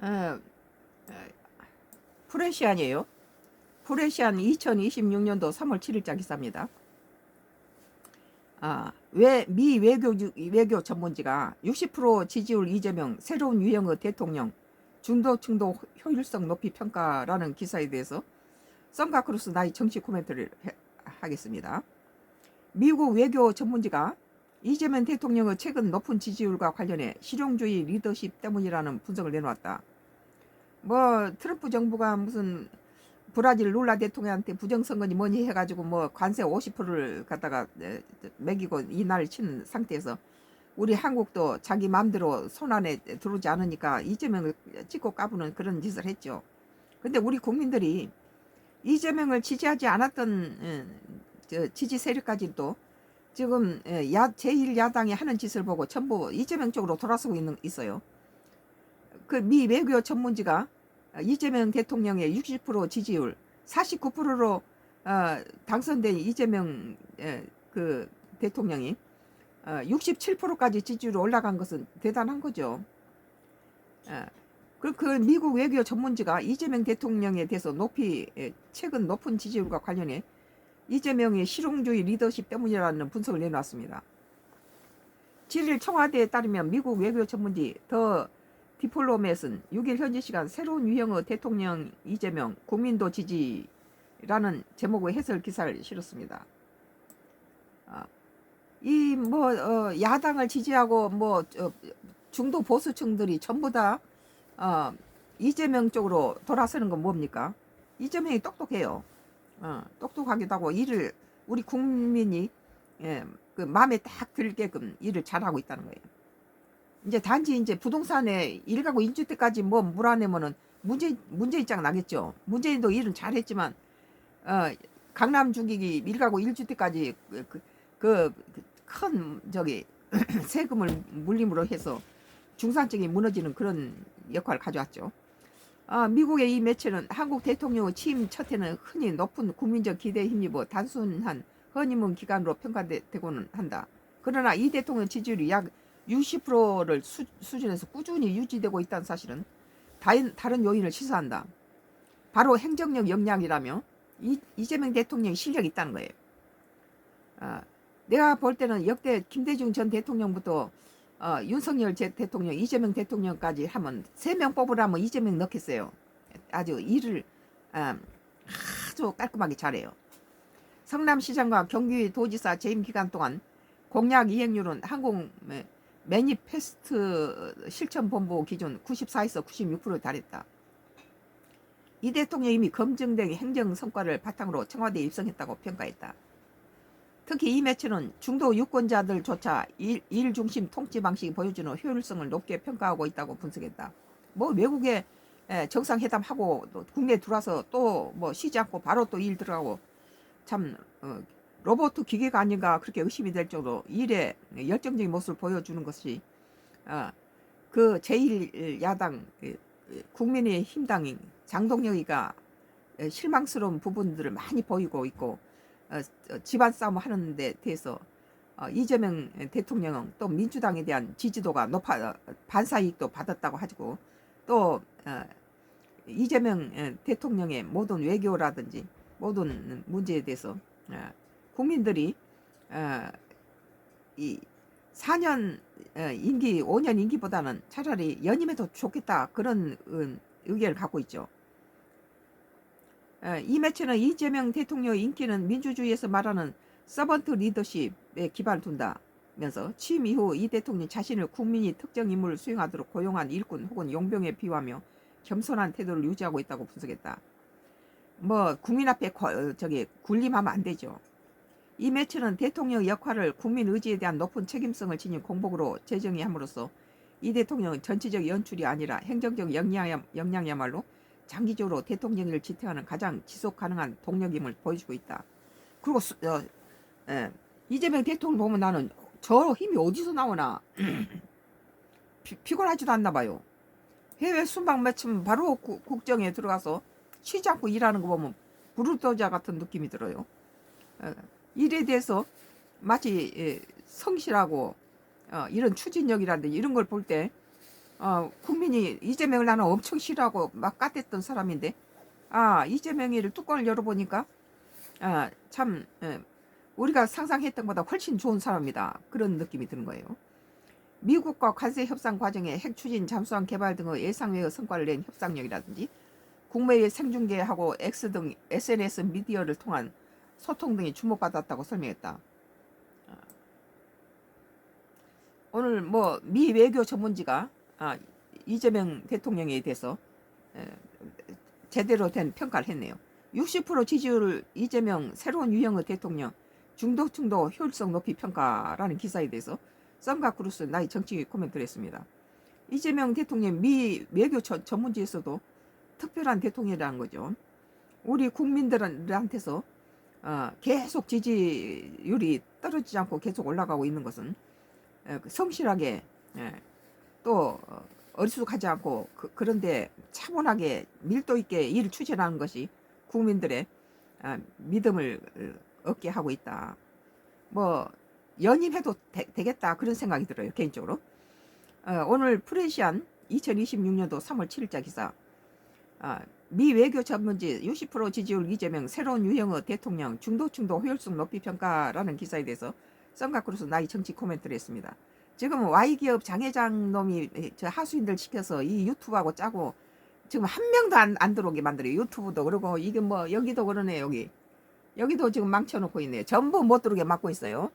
어, 프레시안이에요. 프레시안 2026년도 3월 7일자 기사입니다. 미 외교 전문지가 60% 지지율 이재명 새로운 유형의 대통령 중도층도 효율성 높이 평가라는 기사에 대해서 썬가크루스 나이 정치 코멘트를 하겠습니다. 미국 외교 전문지가 이재명 대통령의 최근 높은 지지율과 관련해 실용주의 리더십 때문이라는 분석을 내놓았다. 뭐 트럼프 정부가 무슨 브라질 룰라 대통령한테 부정선거니 뭐니 해가지고 뭐 관세 50%를 갖다가 매기고 이날 친 상태에서 우리 한국도 자기 마음대로 손안에 들어오지 않으니까 이재명을 찍고 까부는 그런 짓을 했죠. 근데 우리 국민들이 이재명을 지지하지 않았던 지지 세력까지도 지금 제1야당이 하는 짓을 보고 전부 이재명 쪽으로 돌아서고 있어요. 그 미 외교 전문지가 이재명 대통령의 60% 지지율 49%로 당선된 이재명 그 대통령이 67%까지 지지율이 올라간 것은 대단한 거죠. 그 미국 외교 전문지가 이재명 대통령에 대해서 최근 높은 지지율과 관련해 이재명의 실용주의 리더십 때문이라는 분석을 내놨습니다. 7일 청와대에 따르면 미국 외교 전문지 더 디플로맷은 6일 현지 시간 새로운 유형의 대통령 이재명 국민도 지지라는 제목의 해설 기사를 실었습니다. 야당을 지지하고 중도 보수층들이 전부 다 이재명 쪽으로 돌아서는 건 뭡니까? 이재명이 똑똑해요. 똑똑하기도 하고 일을 우리 국민이 그 마음에 딱 들게끔 일을 잘하고 있다는 거예요. 단지 부동산에 1가구 1주택까지 뭐 몰아내면은 문제입장 나겠죠. 문재인도 일은 잘했지만 강남 중기기 1가구 1주택까지 큰 세금을 물림으로 해서 중산층이 무너지는 그런 역할을 가져왔죠. 미국의 이 매체는 한국 대통령의 취임 첫 해는 흔히 높은 국민적 기대에 힘입어 단순한 허니문 기간으로 평가되고는 한다. 그러나 이 대통령 지지율이 약 60%를 수준에서 꾸준히 유지되고 있다는 사실은 다른 요인을 시사한다. 바로 행정력 역량이라며 이재명 대통령의 실력이 있다는 거예요. 내가 볼 때는 역대 김대중 전 대통령부터 윤석열 대통령, 이재명 대통령까지 하면 3명 뽑으라면 이재명 넣겠어요. 아주 일을 아주 깔끔하게 잘해요. 성남시장과 경기도지사 재임 기간 동안 공약 이행률은 한국 매니페스트 실천본부 기준 94에서 96%에 달했다. 이 대통령이 이미 검증된 행정 성과를 바탕으로 청와대에 입성했다고 평가했다. 특히 이 매체는 중도 유권자들조차 일 중심 통치 방식이 보여주는 효율성을 높게 평가하고 있다고 분석했다. 외국에 정상회담하고 또 국내에 들어와서 또 쉬지 않고 바로 또 일 들어가고 참 로봇 기계가 아닌가 그렇게 의심이 될 정도로 일에 열정적인 모습을 보여주는 것이 그 제1야당 국민의힘당인 장동혁이가 실망스러운 부분들을 많이 보이고 있고 집안 싸움을 하는 데 대해서 이재명 대통령은 또 민주당에 대한 지지도가 높아 반사이익도 받았다고 하고 또 이재명 대통령의 모든 외교라든지 모든 문제에 대해서 국민들이 이 4년 임기 5년 임기보다는 차라리 연임해도 좋겠다 그런 의견을 갖고 있죠. 이 매체는 이재명 대통령의 인기는 민주주의에서 말하는 서번트 리더십에 기반을 둔다면서 취임 이후 이 대통령이 자신을 국민이 특정 임무를 수행하도록 고용한 일꾼 혹은 용병에 비유하며 겸손한 태도를 유지하고 있다고 분석했다. 국민 앞에 군림하면 안 되죠. 이 매체는 대통령 역할을 국민 의지에 대한 높은 책임성을 지닌 공복으로 재정의함으로써 이 대통령은 전체적 연출이 아니라 행정적 역량이야말로 장기적으로 대통령을 지탱하는 가장 지속 가능한 동력임을 보여주고 있다. 그리고 이재명 대통령 보면 나는 저 힘이 어디서 나오나 피곤하지도 않나 봐요. 해외 순방 마치면 바로 국정에 들어가서 쉬지 않고 일하는 거 보면 부르도자 같은 느낌이 들어요. 일에 대해서 마치 성실하고 이런 추진력이라든지 이런 걸 볼 때 국민이 이재명을 나는 엄청 싫어하고 막 깠댔던 사람인데 이재명이를 뚜껑을 열어보니까 참 우리가 상상했던 것보다 훨씬 좋은 사람이다 그런 느낌이 드는 거예요. 미국과 관세 협상 과정에 핵 추진, 잠수함 개발 등의 예상외의 성과를 낸 협상력이라든지 국내외 생중계하고 X 등 SNS 미디어를 통한 소통 등이 주목받았다고 설명했다. 오늘 뭐 미 외교 전문지가 이재명 대통령에 대해서 제대로 된 평가를 했네요. 60% 지지율 이재명 새로운 유형의 대통령 중도층도 효율성 높이 평가라는 기사에 대해서 썬가크루스 나의 정치 코멘트를 했습니다. 이재명 대통령 미 외교 전문지에서도 특별한 대통령이라는 거죠. 우리 국민들한테서 계속 지지율이 떨어지지 않고 계속 올라가고 있는 것은 성실하게 또 어리숙하지 않고 그런데 차분하게 밀도 있게 일을 추진하는 것이 국민들의 믿음을 얻게 하고 있다. 뭐 연임해도 되겠다 그런 생각이 들어요 개인적으로. 오늘 프레시안 2026년도 3월 7일자 기사. 미 외교 전문지 60% 지지율 이재명 새로운 유형의 대통령 중도층도 효율성 높이 평가라는 기사에 대해서 썬가크루스 나이 정치 코멘트를 했습니다. 지금 Y기업 장회장 놈이 저 하수인들 시켜서 이 유튜브하고 짜고 지금 한 명도 안 들어오게 만들어요. 유튜브도 그러고 이게 뭐 여기도 그러네. 여기도 지금 망쳐놓고 있네요. 전부 못 들어오게 막고 있어요.